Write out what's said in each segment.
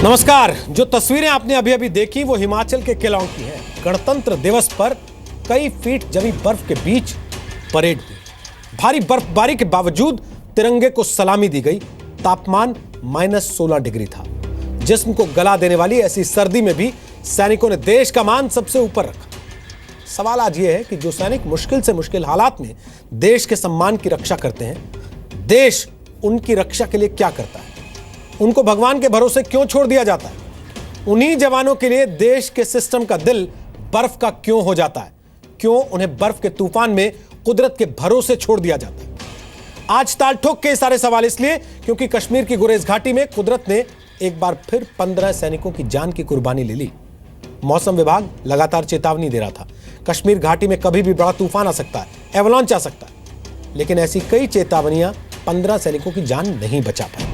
नमस्कार। जो तस्वीरें आपने अभी अभी देखी वो हिमाचल के केलांग की हैं। गणतंत्र दिवस पर कई फीट जमी बर्फ के बीच परेड हुई। भारी बर्फबारी के बावजूद तिरंगे को सलामी दी गई। तापमान -16 डिग्री था। जिस्म को गला देने वाली ऐसी सर्दी में भी सैनिकों ने देश का मान सबसे ऊपर रखा। सवाल आज यह है कि जो सैनिक मुश्किल से मुश्किल हालात में देश के सम्मान की रक्षा करते हैं, देश उनकी रक्षा के लिए क्या करता है? उनको भगवान के भरोसे क्यों छोड़ दिया जाता है? उन्हीं जवानों के लिए देश के सिस्टम का दिल बर्फ का क्यों हो जाता है? क्यों उन्हें बर्फ के तूफान में कुदरत के भरोसे छोड़ दिया जाता है? आज ताल ठोक के सारे सवाल इसलिए क्योंकि कश्मीर की गुरेज घाटी में कुदरत ने एक बार फिर 15 सैनिकों की जान की कुर्बानी ले ली। मौसम विभाग लगातार चेतावनी दे रहा था, कश्मीर घाटी में कभी भी बड़ा तूफान आ सकता है, एवलांच आ सकता है। लेकिन ऐसी कई चेतावनियां 15 सैनिकों की जान नहीं बचा पाई।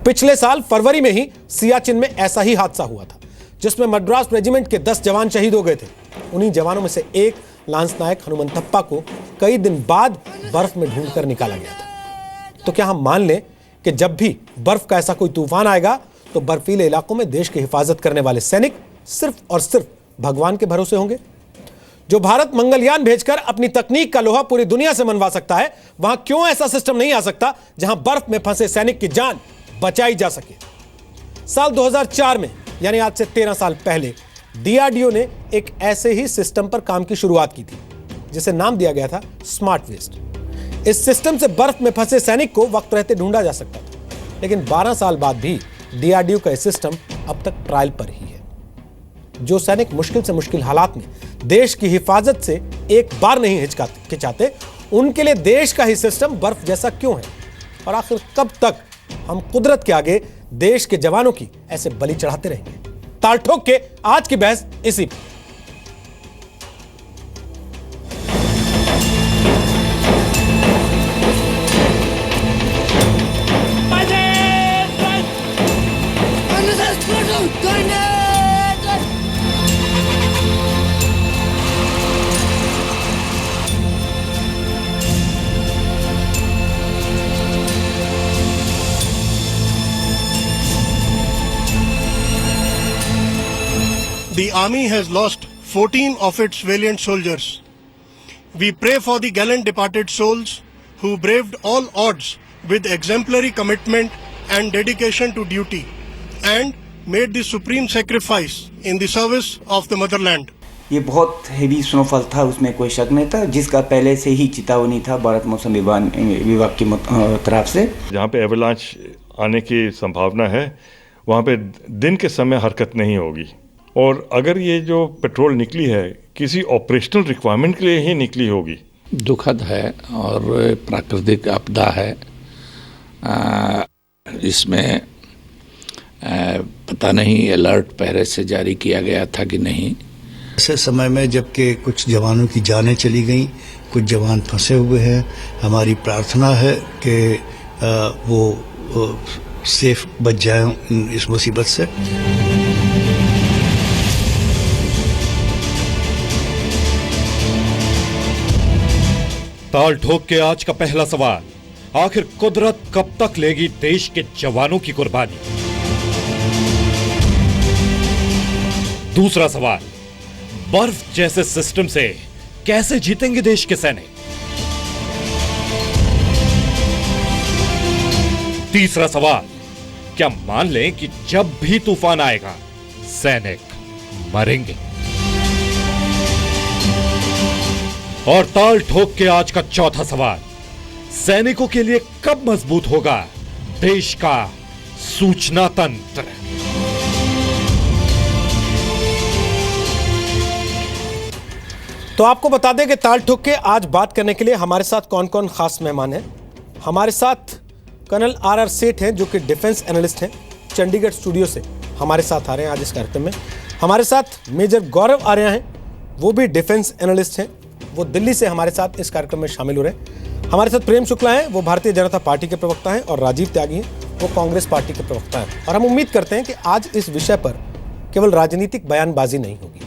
पिछले साल फरवरी में ही सियाचिन में ऐसा ही हादसा हुआ था, जिसमें मद्रास रेजिमेंट के 10 जवान शहीद हो गए थे। उन्हीं जवानों में से एक लांस नायक हनुमंतप्पा को कई दिन बाद बर्फ में ढूंढकर निकाला गया था। तो क्या हम मान लें कि जब भी बर्फ का ऐसा कोई तूफान आएगा तो बर्फीले इलाकों में देश की हिफाजत करने वाले सैनिक सिर्फ और सिर्फ भगवान के भरोसे होंगे? जो भारत मंगलयान भेजकर अपनी तकनीक का लोहा पूरी दुनिया से मनवा सकता है, वहां क्यों ऐसा सिस्टम नहीं आ सकता जहां बर्फ में फंसे सैनिक की जान बचाई जा सके? साल 2004 में, यानी आज से 13 साल पहले, डीआरडीओ ने एक ऐसे ही सिस्टम पर काम की शुरुआत की थी, जिसे नाम दिया गया था स्मार्ट वेस्ट। इस सिस्टम से बर्फ में फंसे सैनिक को वक्त रहते ढूंढा जा सकता था। लेकिन 12 साल बाद भी डीआरडीओ का यह सिस्टम अब तक ट्रायल पर ही है। जो सैनिक मुश्किल से मुश्किल हालात में देश की हिफाजत से एक बार नहीं हिचकिचाते, उनके लिए देश का ही सिस्टम बर्फ जैसा क्यों है? और आखिर कब तक हम कुदरत के आगे देश के जवानों की ऐसे बलि चढ़ाते रहेंगे? ताल ठोक के आज की बहस इसी पर। The army has lost 14 of its valiant soldiers. We pray for the gallant departed souls who braved all odds with exemplary commitment and dedication to duty and made the supreme sacrifice in the service of the motherland. ये बहुत heavy snowfall था, उसमें कोई शक नहीं था, जिसका पहले से ही चेतावनी था भारत मौसम विभाग की तरफ से। जहाँ पे एवलांच आने की संभावना है, वहाँ पे दिन के समय हरकत नहीं होगी। और अगर ये जो पेट्रोल निकली है किसी ऑपरेशनल रिक्वायरमेंट के लिए ही निकली होगी। दुखद है और प्राकृतिक आपदा है। इसमें पता नहीं अलर्ट पहले से जारी किया गया था कि नहीं। ऐसे समय में जबकि कुछ जवानों की जानें चली गई, कुछ जवान फंसे हुए हैं, हमारी प्रार्थना है कि वो सेफ बच जाएं इस मुसीबत से। ताल ठोक के आज का पहला सवाल, आखिर कुदरत कब तक लेगी देश के जवानों की कुर्बानी? दूसरा सवाल, बर्फ जैसे सिस्टम से कैसे जीतेंगे देश के सैनिक? तीसरा सवाल, क्या मान लें कि जब भी तूफान आएगा सैनिक मरेंगे? और ताल ठोक के आज का चौथा सवाल, सैनिकों के लिए कब मजबूत होगा देश का सूचना तंत्र? तो आपको बता दें कि ताल ठोक के आज बात करने के लिए हमारे साथ कौन कौन खास मेहमान हैं। हमारे साथ कर्नल आर सेठ हैं जो कि डिफेंस एनालिस्ट हैं, चंडीगढ़ स्टूडियो से हमारे साथ आ रहे हैं आज इस कार्यक्रम में। हमारे साथ मेजर गौरव आर्या हैं, वो भी डिफेंस एनालिस्ट हैं, वो दिल्ली से हमारे साथ इस कार्यक्रम में शामिल हो रहे हैं। हमारे साथ प्रेम शुक्ला हैं, वो भारतीय जनता पार्टी के प्रवक्ता हैं, और राजीव त्यागी हैं, वो कांग्रेस पार्टी के प्रवक्ता हैं। और हम उम्मीद करते हैं कि आज इस विषय पर केवल राजनीतिक बयानबाजी नहीं होगी।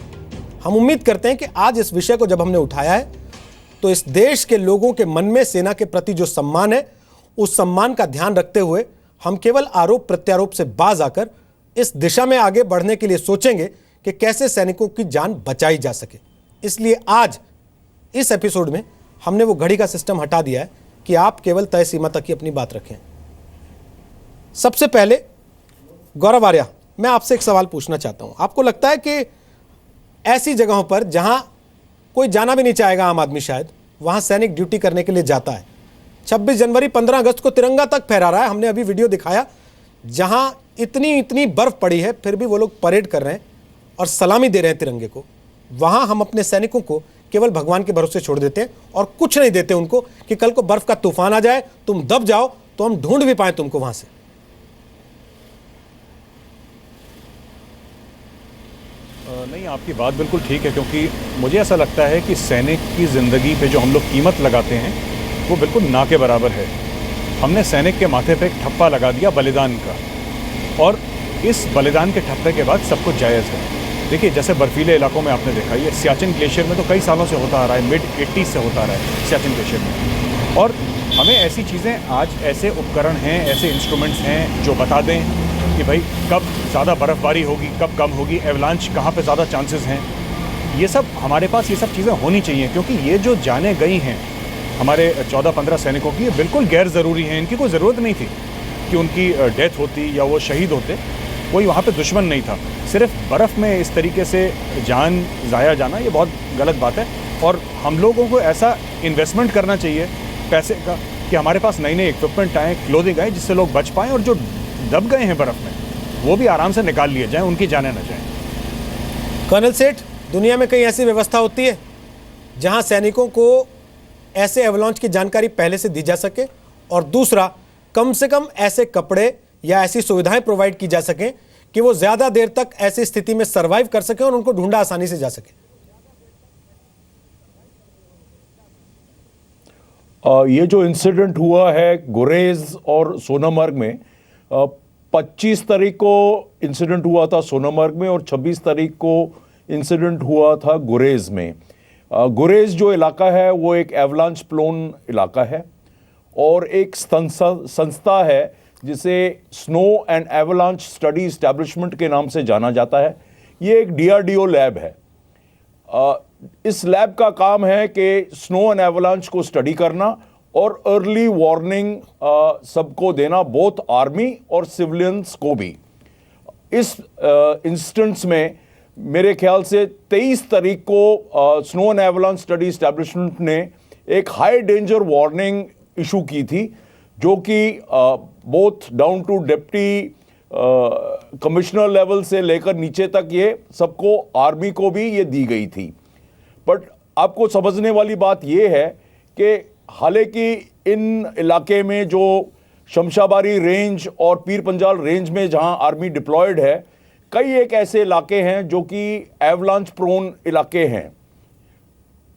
हम उम्मीद करते हैं कि आज इस विषय को जब हमने उठाया है तो इस देश के लोगों के मन में सेना के प्रति जो सम्मान है, उस सम्मान का ध्यान रखते हुए हम केवल आरोप प्रत्यारोप से बाज आकर इस दिशा में आगे बढ़ने के लिए सोचेंगे कि कैसे सैनिकों की जान बचाई जा सके। इसलिए आज इस एपिसोड में हमने वो घड़ी का सिस्टम हटा दिया है कि आप केवल तय सीमा तक ही अपनी बात रखें। सबसे पहले गौरव आर्या, मैं आपसे एक सवाल पूछना चाहता हूं। आपको लगता है कि ऐसी जगहों पर जहां कोई जाना भी नहीं चाहेगा, आम आदमी शायद, वहां सैनिक ड्यूटी करने के लिए जाता है। 26 जनवरी 15 अगस्त को तिरंगा तक फहरा रहा है। हमने अभी वीडियो दिखाया जहां इतनी बर्फ पड़ी है, फिर भी वो लोग परेड कर रहे हैं और सलामी दे रहे हैं तिरंगे को। वहां हम अपने सैनिकों को केवल भगवान के भरोसे छोड़ देते हैं और कुछ नहीं देते उनको कि कल को बर्फ का तूफान आ जाए, तुम दब जाओ तो हम ढूंढ भी पाए तुमको वहां से। नहीं, आपकी बात बिल्कुल ठीक है, क्योंकि मुझे ऐसा लगता है कि सैनिक की ज़िंदगी पे जो हम लोग कीमत लगाते हैं वो बिल्कुल ना के बराबर है। हमने सैनिक के माथे पे एक ठप्पा लगा दिया बलिदान का, और इस बलिदान के ठप्पे के बाद सब कुछ जायज़ है। देखिए, जैसे बर्फीले इलाकों में आपने देखा, ये सियाचिन ग्लेशियर में तो कई सालों से होता आ रहा है, मिड-80s से होता आ रहा है सियाचिन ग्लेशियर में। और हमें ऐसी चीज़ें, आज ऐसे उपकरण हैं, ऐसे इंस्ट्रूमेंट्स हैं जो बता दें कि भाई कब ज़्यादा बर्फ़बारी होगी, कब कम होगी, एवलांच कहाँ पे ज़्यादा चांसेस हैं। ये सब हमारे पास, ये सब चीज़ें होनी चाहिए, क्योंकि ये जो जाने गई हैं हमारे 14-15 सैनिकों की, ये बिल्कुल गैर ज़रूरी हैं। इनकी कोई ज़रूरत नहीं थी कि उनकी डेथ होती या वो शहीद होते। कोई वहाँ पे दुश्मन नहीं था। सिर्फ बर्फ़ में इस तरीके से जान ज़ाया जाना, ये बहुत गलत बात है। और हम लोगों को ऐसा इन्वेस्टमेंट करना चाहिए पैसे का कि हमारे पास नई नई इक्विपमेंट आए, क्लोथिंग आए, जिससे लोग बच पाएँ, और जो दब गए हैं बर्फ़ में वो भी आराम से निकाल लिए जाएँ, उनकी जाने न जाएँ। कर्नल सेठ, दुनिया में कई ऐसी व्यवस्था होती है जहां सैनिकों को ऐसे एवलांच की जानकारी पहले से दी जा सके, और दूसरा, कम से कम ऐसे कपड़े या ऐसी सुविधाएं प्रोवाइड की जा सकें कि वो ज्यादा देर तक ऐसी स्थिति में सरवाइव कर सके और उनको ढूंढा आसानी से जा सके। ये जो इंसिडेंट हुआ है गुरेज और सोनामर्ग में, 25 तारीख को इंसिडेंट हुआ था सोनामर्ग में और 26 तारीख को इंसिडेंट हुआ था गुरेज में। गुरेज जो इलाका है वो एक एवलांच प्लोन इलाका है, और एक संस्था है जिसे snow and avalanche study establishment के नाम से जाना जाता है। ये एक DRDO लैब है। इस लैब का काम है कि स्नो एंड एवलांच को स्टडी करना और अर्ली वार्निंग सबको देना, बोथ आर्मी और सिविलियंस को भी। इस इंस्टेंस में मेरे ख्याल से 23 तारीख को snow and avalanche study establishment ने एक हाई डेंजर वार्निंग इशू की थी, जो कि both down to deputy commissioner level से लेकर नीचे तक ये सबको, आर्मी को भी ये दी गई थी। बट आपको समझने वाली बात ये है कि हालांकि इन इलाके में जो शमशाबारी रेंज और पीर पंजाल रेंज में जहां आर्मी डिप्लॉयड है, कई एक ऐसे इलाके हैं जो कि एवलांच प्रोन इलाके हैं,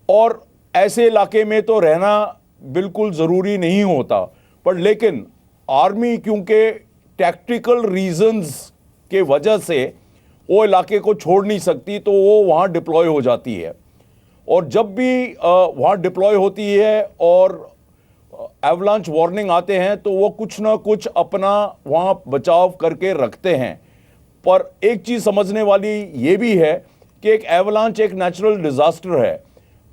और ऐसे इलाके में तो रहना बिल्कुल ज़रूरी नहीं होता। पर लेकिन आर्मी क्योंकि टैक्टिकल रीजंस के वजह से वो इलाके को छोड़ नहीं सकती, तो वो वहाँ डिप्लॉय हो जाती है। और जब भी वहाँ डिप्लॉय होती है और एवलांच वार्निंग आते हैं, तो वो कुछ ना कुछ अपना वहाँ बचाव करके रखते हैं। पर एक चीज़ समझने वाली ये भी है कि एक एवलांच एक नेचुरल डिज़ास्टर है,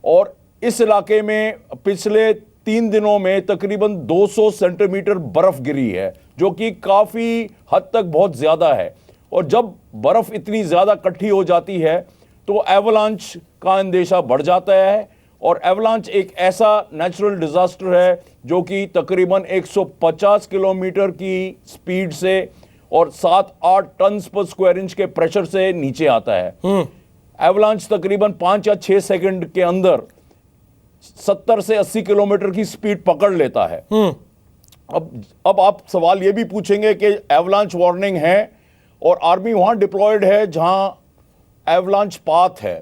और इस इलाके में पिछले 3 दिनों में तकरीबन 200 सेंटीमीटर बर्फ़ गिरी है, जो कि काफ़ी हद तक बहुत ज़्यादा है। और जब बर्फ़ इतनी ज़्यादा इकट्ठी हो जाती है तो एवलांच का अंदेशा बढ़ जाता है, और एवलांच एक ऐसा नेचुरल डिज़ास्टर है जो कि तकरीबन 150 किलोमीटर की स्पीड से और 7-8 टन पर स्क्वायर इंच के प्रेशर से नीचे आता है। एवलांच तकरीबन 5 या 6 सेकंड के अंदर 70 से 80 किलोमीटर की स्पीड पकड़ लेता है। अब आप सवाल ये भी पूछेंगे कि एवलांच वार्निंग है और आर्मी वहां डिप्लॉयड है जहां एवलांच पाथ है,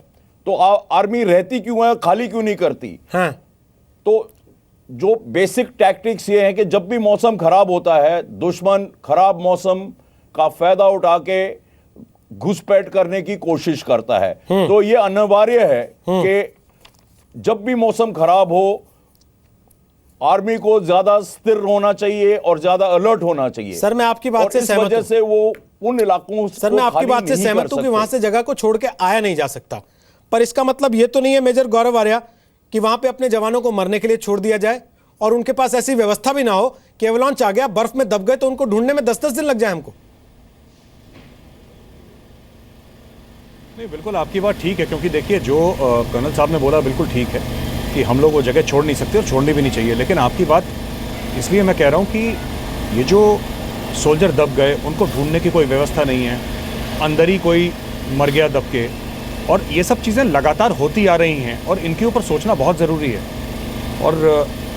तो आर्मी रहती क्यों है, खाली क्यों नहीं करती? हाँ। तो जो बेसिक टैक्टिक्स ये है कि जब भी मौसम खराब होता है, दुश्मन खराब मौसम का फायदा उठा के घुसपैठ करने की कोशिश करता है। तो ये अनिवार्य है कि जब भी मौसम खराब हो, आर्मी को ज्यादा स्थिर होना चाहिए और ज्यादा अलर्ट होना चाहिए। सर मैं आपकी बात से सहमत हूं। इस वजह से वो उन इलाकों सर मैं आपकी बात से सहमत हूं कि वहां से जगह को छोड़ के आया नहीं जा सकता, पर इसका मतलब ये तो नहीं है मेजर गौरव आर्या कि वहां पे अपने जवानों को मरने के लिए छोड़ दिया जाए और उनके पास ऐसी व्यवस्था भी ना हो कि एवलांच आ गया, बर्फ में दब गए तो उनको ढूंढने में 10-10 दिन लग जाए हमको। नहीं, बिल्कुल आपकी बात ठीक है, क्योंकि देखिए जो कर्नल साहब ने बोला बिल्कुल ठीक है कि हम लोग वो जगह छोड़ नहीं सकते और छोड़नी भी नहीं चाहिए। लेकिन आपकी बात इसलिए मैं कह रहा हूँ कि ये जो सोल्जर दब गए उनको ढूंढने की कोई व्यवस्था नहीं है, अंदर ही कोई मर गया दब के, और ये सब चीज़ें लगातार होती आ रही हैं और इनके ऊपर सोचना बहुत ज़रूरी है। और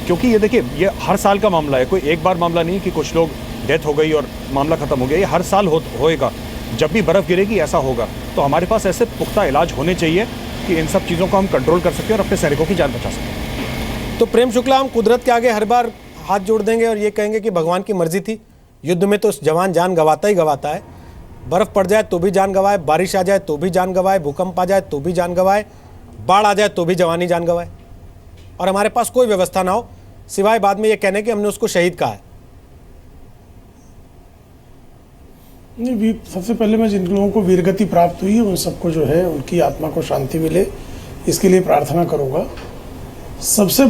क्योंकि ये देखिए ये हर साल का मामला है, कोई एक बार मामला नहीं कि कुछ लोग डेथ हो गई और मामला ख़त्म हो गया, ये हर साल होएगा। जब भी बर्फ़ गिरेगी ऐसा होगा, तो हमारे पास ऐसे पुख्ता इलाज होने चाहिए कि इन सब चीज़ों को हम कंट्रोल कर सकें और अपने सैनिकों की जान बचा सकें। तो प्रेम शुक्ला, हम कुदरत के आगे हर बार हाथ जोड़ देंगे और ये कहेंगे कि भगवान की मर्जी थी। युद्ध में तो जवान जान गंवाता ही गंवाता है, बर्फ़ पड़ जाए तो भी जान गंवाए, बारिश आ जाए तो भी जान गंवाए, भूकंप आ जाए तो भी जान गंवाए, बाढ़ आ जाए तो भी जवान ही जान गंवाए, और हमारे पास कोई व्यवस्था ना हो सिवाय बाद में ये कहने कि हमने उसको शहीद कहा है। नहीं, सबसे पहले मैं जिन लोगों को वीरगति प्राप्त हुई है उन सबको जो है उनकी आत्मा को शांति मिले, इसके लिए प्रार्थना करूँगा। सबसे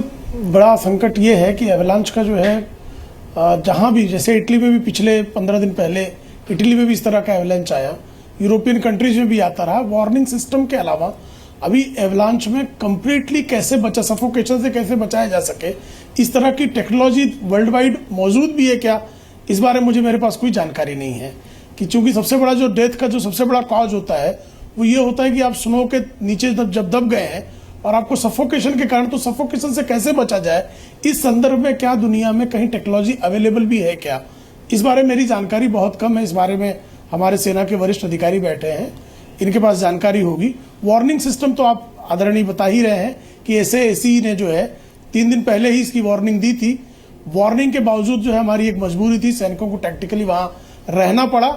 बड़ा संकट ये है कि एवलांच का जो है जहाँ भी, जैसे इटली में भी पिछले 15 दिन पहले इटली में भी इस तरह का एवलांच आया, यूरोपियन कंट्रीज में भी आता रहा। वार्निंग सिस्टम के अलावा अभी एवलांच में कंप्लीटली कैसे बचा, सफोकेशन से कैसे बचाया जा सके, इस तरह की टेक्नोलॉजी वर्ल्ड वाइड मौजूद भी है क्या, इस बारे में मुझे मेरे पास कोई जानकारी नहीं है। कि चूंकि सबसे बड़ा जो डेथ का जो सबसे बड़ा कॉज होता है वो ये होता है कि आप स्नो के नीचे जब दब गए हैं और आपको सफोकेशन के कारण, तो सफोकेशन से कैसे बचा जाए, इस संदर्भ में क्या दुनिया में कहीं टेक्नोलॉजी अवेलेबल भी है क्या, इस बारे में मेरी जानकारी बहुत कम है। इस बारे में हमारे सेना के वरिष्ठ अधिकारी बैठे हैं, इनके पास जानकारी होगी। वार्निंग सिस्टम तो आप आदरणीय बता ही रहे हैं कि SAAC ने जो है 3 दिन पहले ही इसकी वार्निंग दी थी। वार्निंग के बावजूद जो है हमारी एक मजबूरी थी, सैनिकों को टैक्टिकली वहाँ रहना पड़ा।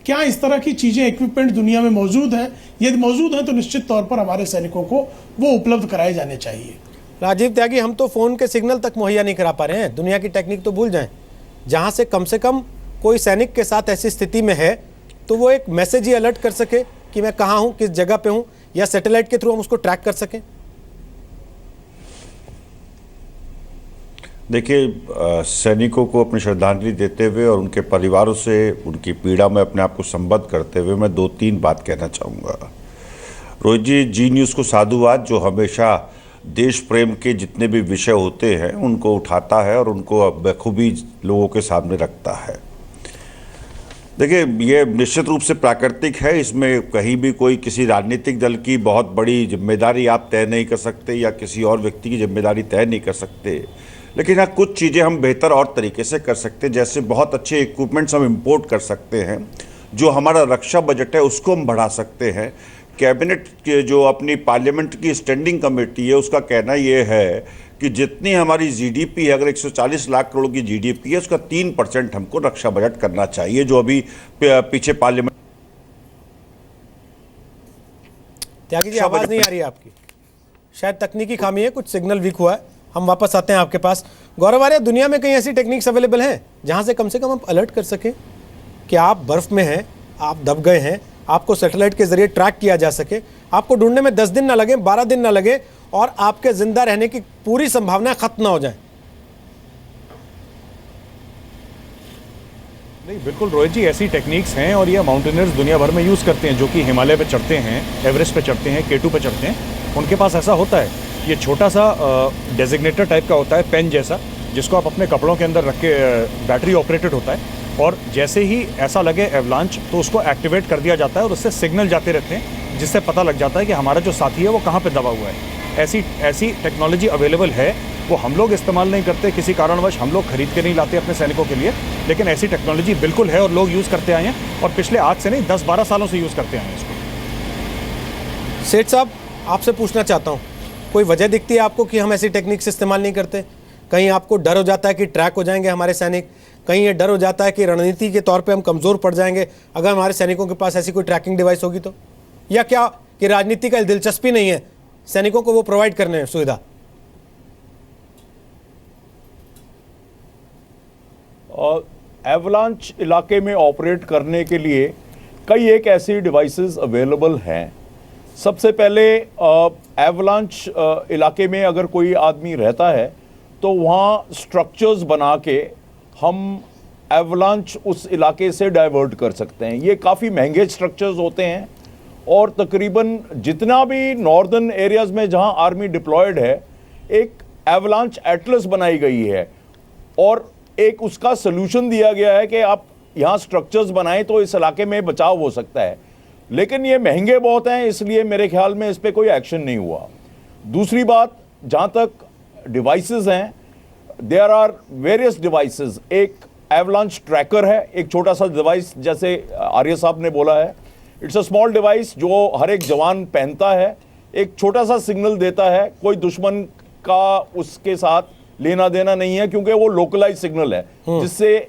क्या इस तरह की चीजें, इक्विपमेंट दुनिया में मौजूद हैं? यदि मौजूद हैं तो निश्चित तौर पर हमारे सैनिकों को वो उपलब्ध कराए जाने चाहिए। राजीव त्यागी, हम तो फोन के सिग्नल तक मुहैया नहीं करा पा रहे हैं, दुनिया की टेक्निक तो भूल जाएं। जहां से कम कोई सैनिक के साथ ऐसी स्थिति में है तो वो एक मैसेज ही अलर्ट कर सके कि मैं कहाँ हूँ, किस जगह पे हूँ, या सैटेलाइट के थ्रू हम उसको ट्रैक कर सकें। देखिए, सैनिकों को अपनी श्रद्धांजलि देते हुए और उनके परिवारों से उनकी पीड़ा में अपने आप को संबद्ध करते हुए मैं 2-3 बात कहना चाहूँगा। रोहित जी, जी न्यूज़ को साधुवाद, जो हमेशा देश प्रेम के जितने भी विषय होते हैं उनको उठाता है और उनको बखूबी लोगों के सामने रखता है। देखिए, ये निश्चित रूप से प्राकृतिक है, इसमें कहीं भी कोई किसी राजनीतिक दल की बहुत बड़ी जिम्मेदारी आप तय नहीं कर सकते या किसी और व्यक्ति की जिम्मेदारी तय नहीं कर सकते। लेकिन हाँ, कुछ चीज़ें हम बेहतर और तरीके से कर सकते हैं, जैसे बहुत अच्छे इक्विपमेंट्स हम इंपोर्ट कर सकते हैं। जो हमारा रक्षा बजट है उसको हम बढ़ा सकते हैं। कैबिनेट के जो अपनी पार्लियामेंट की स्टैंडिंग कमेटी है उसका कहना ये है कि जितनी हमारी GDP है, अगर 140 लाख करोड़ की GDP है, उसका 3% हमको रक्षा बजट करना चाहिए, जो अभी पीछे पार्लियामेंट। त्यागी जी, आवाज़ नहीं आ रही है आपकी, शायद तकनीकी खामी है, कुछ सिग्नल वीक हुआ है। हम वापस आते हैं आपके पास। गौरव आर्या, दुनिया में कहीं ऐसी टेक्निक्स अवेलेबल हैं जहां से कम आप अलर्ट कर सकें कि आप बर्फ में हैं, आप दब गए हैं, आपको सैटेलाइट के जरिए ट्रैक किया जा सके, आपको ढूंढने में 10 दिन ना लगे, 12 दिन ना लगे, और आपके जिंदा रहने की पूरी संभावनाएं खत्म ना हो जाए? नहीं, बिल्कुल रोहित जी, ऐसी टेक्निक्स हैं और ये माउंटेनियर्स दुनिया भर में यूज़ करते हैं, जो कि हिमालय पे चढ़ते हैं, एवरेस्ट पे चढ़ते हैं, K2 पे चढ़ते हैं, उनके पास ऐसा होता है। ये छोटा सा डेजिग्नेटर टाइप का होता है, पेन जैसा, जिसको आप अपने कपड़ों के अंदर रख के, बैटरी ऑपरेटेड होता है, और जैसे ही ऐसा लगे एवलांच तो उसको एक्टिवेट कर दिया जाता है और उससे सिग्नल जाते रहते हैं जिससे पता लग जाता है कि हमारा जो साथी है वो कहाँ पे दबा हुआ है। ऐसी टेक्नोलॉजी अवेलेबल है, वो हम लोग इस्तेमाल नहीं करते, किसी कारणवश हम लोग खरीद के नहीं लाते अपने सैनिकों के लिए, लेकिन ऐसी टेक्नोलॉजी बिल्कुल है और लोग यूज़ करते आए हैं और पिछले आज से नहीं 10-12 सालों से यूज़ करते आए हैं इसको। सेठ साहब, आपसे पूछना चाहता हूँ, कोई वजह दिखती है आपको कि हम ऐसी टेक्निक से इस्तेमाल नहीं करते? कहीं आपको डर हो जाता है कि ट्रैक हो जाएंगे हमारे सैनिक? कहीं ये डर हो जाता है कि रणनीति के तौर पे हम कमज़ोर पड़ जाएंगे अगर हमारे सैनिकों के पास ऐसी कोई ट्रैकिंग डिवाइस होगी तो? या क्या कि राजनीति का दिलचस्पी नहीं है सैनिकों को वो प्रोवाइड करने में सुविधा? एवलांच इलाके में ऑपरेट करने के लिए कई एक ऐसी डिवाइसेस अवेलेबल हैं। सबसे पहले एवलांच इलाके में अगर कोई आदमी रहता है तो वहाँ स्ट्रक्चर्स बना के हम एवलांच उस इलाके से डाइवर्ट कर सकते हैं। ये काफ़ी महंगे स्ट्रक्चर्स होते हैं और तकरीबन जितना भी नॉर्दर्न एरियाज़ में जहाँ आर्मी डिप्लॉयड है, एक एवलांच एटलस बनाई गई है और एक उसका सोल्यूशन दिया गया है कि आप यहाँ स्ट्रक्चर्स बनाएं तो इस इलाके में बचाव हो सकता है। लेकिन ये महंगे बहुत हैं, इसलिए मेरे ख्याल में इस पर कोई एक्शन नहीं हुआ। दूसरी बात, जहाँ तक डिवाइसेस हैं, देयर आर वेरियस डिवाइसेस। एक एवलांच ट्रैकर है, एक छोटा सा डिवाइस, जैसे आर्य साहब ने बोला है, इट्स अ स्मॉल डिवाइस जो हर एक जवान पहनता है, एक छोटा सा सिग्नल देता है। कोई दुश्मन का उसके साथ लेना देना नहीं है क्योंकि वो लोकलाइज सिग्नल है, जिससे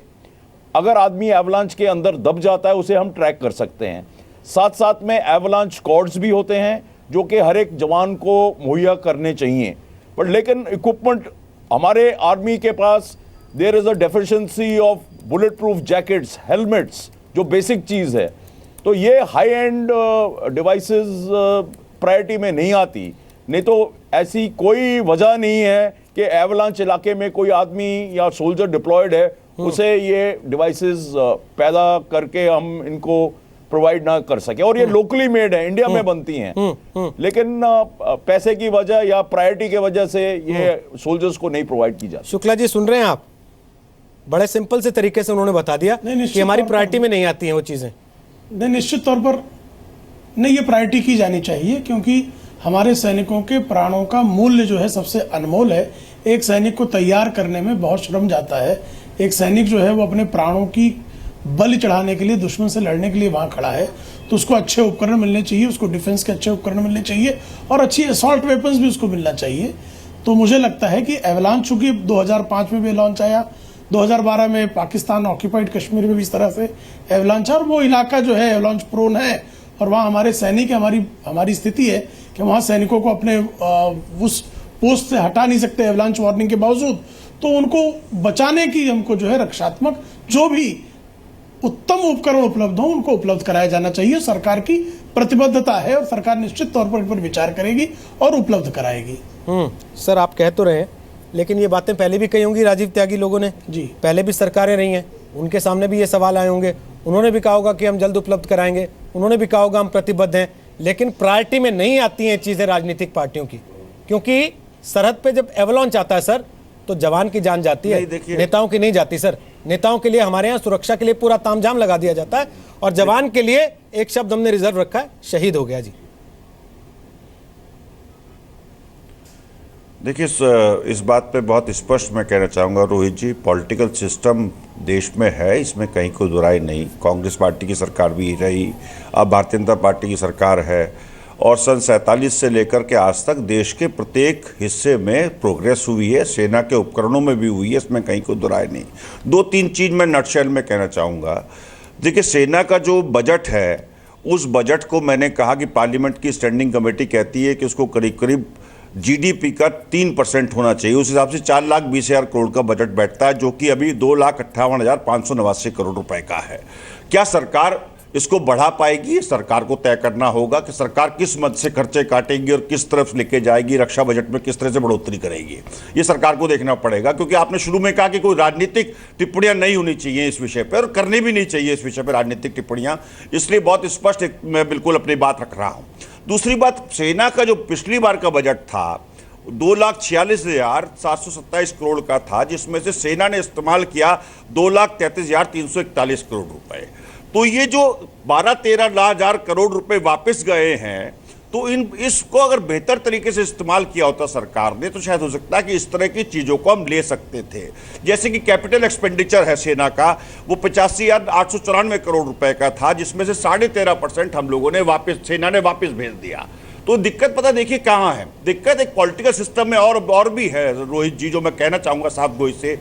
अगर आदमी एवलांच के अंदर दब जाता है उसे हम ट्रैक कर सकते हैं। साथ साथ में एवलांच कॉर्ड्स भी होते हैं जो कि हर एक जवान को मुहैया करने चाहिए। बट लेकिन इक्विपमेंट हमारे आर्मी के पास, there is a deficiency of bullet proof jackets, helmets, जो बेसिक चीज़ है। तो ये हाई एंड डिवाइसेस प्रायोरिटी में नहीं आती। नहीं तो ऐसी कोई वजह नहीं है कि एवलांच इलाके में कोई आदमी या सोल्जर डिप्लॉयड है उसे ये डिवाइसेस पैदा करके हम इनको प्रोवाइड ना कर सके। और ये लोकली मेड है, इंडिया में बनती हैं, लेकिन पैसे की वजह या प्रायोरिटी की वजह से ये सोल्जर्स को नहीं प्रोवाइड की जाती। शुक्ला जी, सुन रहे हैं आप? बड़े सिंपल से तरीके से उन्होंने बता दिया कि हमारी प्रायोरिटी में नहीं आती हैं वो चीजें। नहीं, निश्चित तौर पर नहीं, ये प्रायोरिटी की जानी चाहिए क्योंकि हमारे सैनिकों के प्राणों का मूल्य जो है सबसे अनमोल है। एक सैनिक को तैयार करने में बहुत श्रम जाता है। एक सैनिक जो है वो अपने प्राणों की बलि चढ़ाने के लिए, दुश्मन से लड़ने के लिए वहाँ खड़ा है, तो उसको अच्छे उपकरण मिलने चाहिए, उसको डिफेंस के अच्छे उपकरण मिलने चाहिए और अच्छी असॉल्ट वेपन्स भी उसको मिलना चाहिए। तो मुझे लगता है कि एवलांच, चूंकि 2005 में भी लॉन्च आया, 2012 में पाकिस्तान ऑक्यूपाइड कश्मीर में भी इस तरह से एवलांच, और वो इलाका जो है एवलांच प्रोन है और वहाँ हमारे सैनिक, हमारी स्थिति है कि वहाँ सैनिकों को अपने उस पोस्ट से हटा नहीं सकते एवलांच वार्निंग के बावजूद। तो उनको बचाने की हमको जो है रक्षात्मक जो भी उत्तम उपकरण उपलब्ध हो उनको उपलब्ध कराया जाना चाहिए। सरकार की प्रतिबद्धता है और सरकार निश्चित तौर पर इन पर विचार करेगी और उपलब्ध कराएगी। सर, आप कह तो रहे हैं, लेकिन ये बातें पहले भी कही होंगी राजीव त्यागी लोगों ने जी। पहले भी सरकारें रही हैं, उनके सामने भी ये सवाल आए होंगे, उन्होंने भी कहा होगा कि हम जल्द उपलब्ध कराएंगे, उन्होंने भी कहा होगा हम प्रतिबद्ध हैं। लेकिन प्रायोरिटी में नहीं आती हैं चीज़ें राजनीतिक पार्टियों की, क्योंकि सरहद पे जब एवलांच आता है सर तो जवान की जान जाती है, नेताओं की नहीं जाती सर। नेताओं के लिए हमारे यहाँ सुरक्षा के लिए पूरा तामझाम लगा दिया जाता है और जवान के लिए एक शब्द हमने रिजर्व रखा है, शहीद हो गया जी। देखिए, इस बात पे बहुत स्पष्ट मैं कहना चाहूँगा रोहित जी, पॉलिटिकल सिस्टम देश में है, इसमें कहीं कोई दुराई नहीं। कांग्रेस पार्टी की सरकार भी रही, अब भारतीय जनता पार्टी की सरकार है और सन 47 से लेकर के आज तक देश के प्रत्येक हिस्से में प्रोग्रेस हुई है, सेना के उपकरणों में भी हुई है, इसमें कहीं कोई दुराई नहीं। 2-3 चीज़ मैं नटशेल में कहना चाहूँगा। देखिए, सेना का जो बजट है, उस बजट को मैंने कहा कि पार्लियामेंट की स्टैंडिंग कमेटी कहती है कि उसको करीब करीब जीडीपी का 3% होना चाहिए। उस हिसाब से 4,20,000 करोड़ का बजट बैठता है, जो कि अभी 2,58,589 करोड़ रुपए का है। क्या सरकार इसको बढ़ा पाएगी? सरकार को तय करना होगा कि सरकार किस मद से खर्चे काटेगी और किस तरफ लेके जाएगी, रक्षा बजट में किस तरह से बढ़ोतरी करेगी, ये सरकार को देखना पड़ेगा। क्योंकि आपने शुरू में कहा कि कोई राजनीतिक टिप्पणियां नहीं होनी चाहिए इस विषय पर, और करनी भी नहीं चाहिए इस विषय पर राजनीतिक टिप्पणियां, इसलिए बहुत स्पष्ट मैं बिल्कुल अपनी बात रख रहा हूं। दूसरी बात, सेना का जो पिछली बार का बजट था 2,46,727 करोड़ का था, जिसमें से सेना ने इस्तेमाल किया 2,33,341 करोड़ रुपए। तो ये जो 12-13 हजार करोड़ रुपए वापस गए हैं, तो इसको अगर बेहतर तरीके से इस्तेमाल किया होता सरकार ने तो शायद हो सकता है कि इस तरह की चीजों को हम ले सकते थे। जैसे कि कैपिटल एक्सपेंडिचर है सेना का, वो 85,894 करोड़ रुपए का था, जिसमें से 13.5% हम लोगों ने सेना ने वापस भेज दिया। तो दिक्कत पता देखिए कहां है, दिक्कत एक पॉलिटिकल सिस्टम में और भी है रोहित जी, जो मैं कहना चाहूंगा साफ गोई से।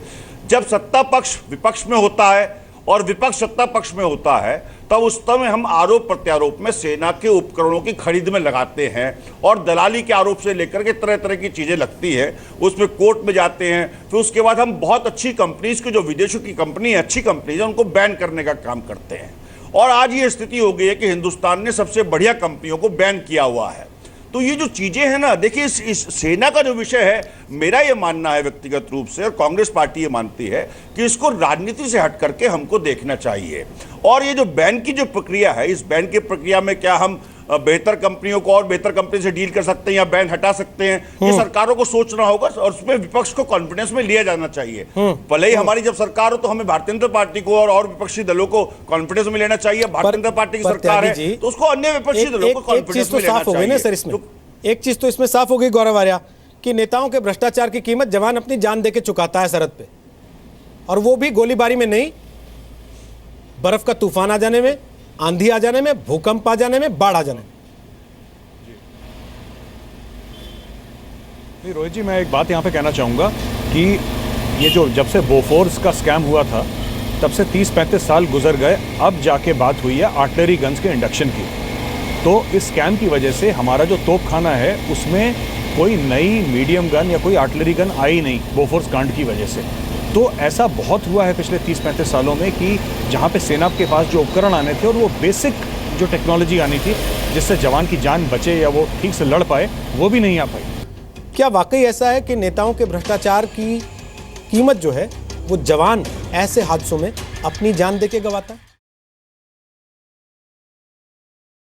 जब सत्ता पक्ष विपक्ष में होता है और विपक्ष सत्ता पक्ष में होता है, तब उस समय हम आरोप प्रत्यारोप में सेना के उपकरणों की खरीद में लगाते हैं और दलाली के आरोप से लेकर के तरह तरह की चीजें लगती है, उसमें कोर्ट में जाते हैं। फिर उसके बाद हम बहुत अच्छी कंपनीज की, जो विदेशों की कंपनी है, अच्छी कंपनीज है, उनको बैन करने का काम करते हैं। और आज ये स्थिति हो गई है कि हिंदुस्तान ने सबसे बढ़िया कंपनियों को बैन किया हुआ है। तो ये जो चीजें हैं ना, देखिए इस सेना का जो विषय है, मेरा ये मानना है व्यक्तिगत रूप से, और कांग्रेस पार्टी ये मानती है कि इसको राजनीति से हट करके हमको देखना चाहिए। और ये जो बैन की जो प्रक्रिया है, इस बैन की प्रक्रिया में क्या हम बेहतर कंपनियों को और बेहतर कंपनी से डील कर सकते हैं या बैन हटा सकते हैं, ये सरकारों को सोचना होगा और उसमें विपक्ष को कॉन्फिडेंस में लिया जाना चाहिए। भले ही हमारी जब सरकार हो तो हमें भारतीय जनता पार्टी को और विपक्षी दलों को कॉन्फिडेंस में लेना चाहिए। भारतीय जनता पार्टी की सरकार है तो उसको अन्य विपक्षी दलों को कॉन्फिडेंस में लेना चाहिए। एक चीज तो इसमें साफ हो गई गौरव आर्या कि नेताओं के भ्रष्टाचार की कीमत जवान अपनी जान देके चुकाता है सरहद पे, और वो भी गोलीबारी में नहीं, बर्फ का तूफान आ जाने में, आंधी आ जाने में, भूकंप आ जाने में, बाढ़ आ जाने में। रोहित जी, मैं एक बात यहाँ पे कहना चाहूँगा कि ये जो जब से बोफोर्स का स्कैम हुआ था तब से 30-35 साल गुजर गए, अब जाके बात हुई है आर्टिलरी गन्स के इंडक्शन की। तो इस स्कैम की वजह से हमारा जो तोपखाना है उसमें कोई नई मीडियम गन या कोई आर्टिलरी गन आई नहीं बोफोर्स कांड की वजह से। तो ऐसा बहुत हुआ है पिछले 30-35 सालों में कि जहाँ पे सेना के पास जो उपकरण आने थे और वो बेसिक जो टेक्नोलॉजी आनी थी जिससे जवान की जान बचे या वो ठीक से लड़ पाए, वो भी नहीं आ पाई। क्या वाकई ऐसा है कि नेताओं के भ्रष्टाचार की कीमत जो है वो जवान ऐसे हादसों में अपनी जान देके गंवाता है?